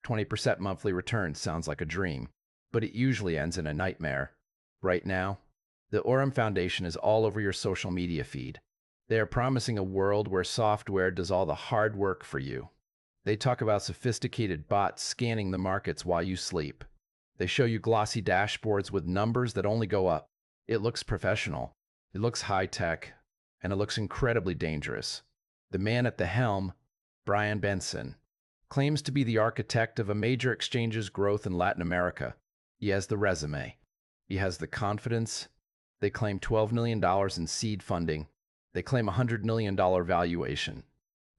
20% monthly return sounds like a dream, but it usually ends in a nightmare. Right now, the Aurum Foundation is all over your social media feed. They are promising a world where software does all the hard work for you. They talk about sophisticated bots scanning the markets while you sleep. They show you glossy dashboards with numbers that only go up. It looks professional, it looks high-tech, and it looks incredibly dangerous. The man at the helm, Brian Benson, claims to be the architect of a major exchange's growth in Latin America. He has the resume. He has the confidence. They claim $12 million in seed funding. They claim a $100 million valuation.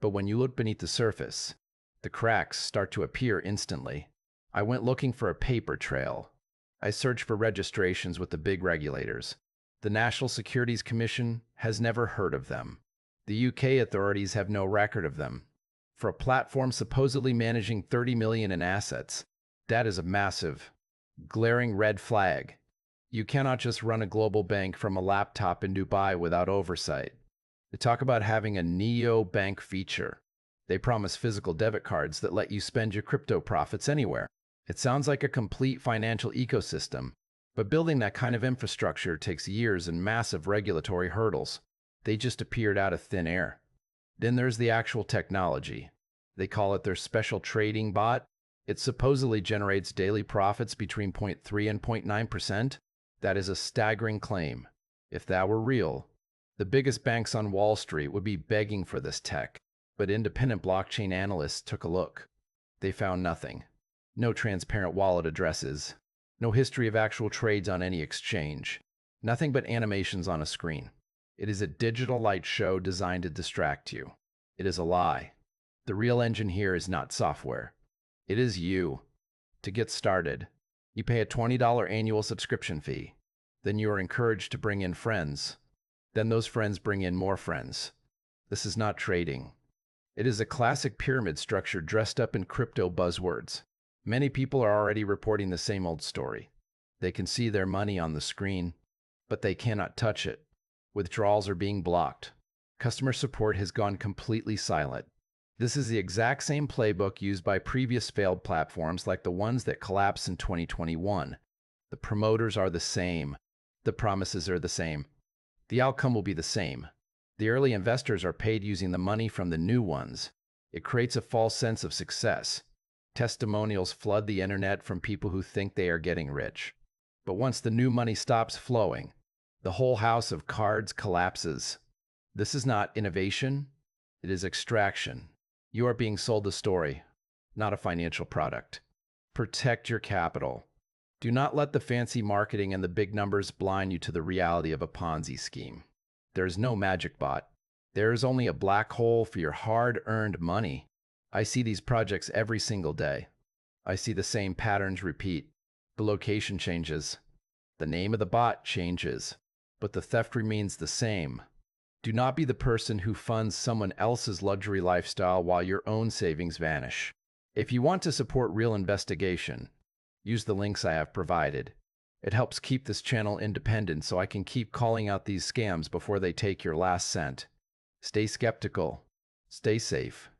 But when you look beneath the surface, the cracks start to appear instantly. I went looking for a paper trail. I searched for registrations with the big regulators. The National Securities Commission has never heard of them. The UK authorities have no record of them. For a platform supposedly managing 30 million in assets, that is a massive, glaring red flag. You cannot just run a global bank from a laptop in Dubai without oversight. They talk about having a neo-bank feature. They promise physical debit cards that let you spend your crypto profits anywhere. It sounds like a complete financial ecosystem, but building that kind of infrastructure takes years and massive regulatory hurdles. They just appeared out of thin air. Then there's the actual technology. They call it their special trading bot. It supposedly generates daily profits between 0.3 and 0.9%. That is a staggering claim. If that were real, the biggest banks on Wall Street would be begging for this tech. But independent blockchain analysts took a look. They found nothing. No transparent wallet addresses. No history of actual trades on any exchange. Nothing but animations on a screen. It is a digital light show designed to distract you. It is a lie. The real engine here is not software. It is you. To get started, you pay a $20 annual subscription fee. Then you are encouraged to bring in friends. Then those friends bring in more friends. This is not trading. It is a classic pyramid structure dressed up in crypto buzzwords. Many people are already reporting the same old story. They can see their money on the screen, but they cannot touch it. Withdrawals are being blocked. Customer support has gone completely silent. This is the exact same playbook used by previous failed platforms like the ones that collapsed in 2021. The promoters are the same. The promises are the same. The outcome will be the same. The early investors are paid using the money from the new ones. It creates a false sense of success. Testimonials flood the internet from people who think they are getting rich. But once the new money stops flowing, the whole house of cards collapses. This is not innovation. It is extraction. You are being sold a story, not a financial product. Protect your capital. Do not let the fancy marketing and the big numbers blind you to the reality of a Ponzi scheme. There is no magic bot. There is only a black hole for your hard-earned money. I see these projects every single day. I see the same patterns repeat. The location changes. The name of the bot changes. But the theft remains the same. Do not be the person who funds someone else's luxury lifestyle while your own savings vanish. If you want to support real investigation, use the links I have provided. It helps keep this channel independent so I can keep calling out these scams before they take your last cent. Stay skeptical. Stay safe.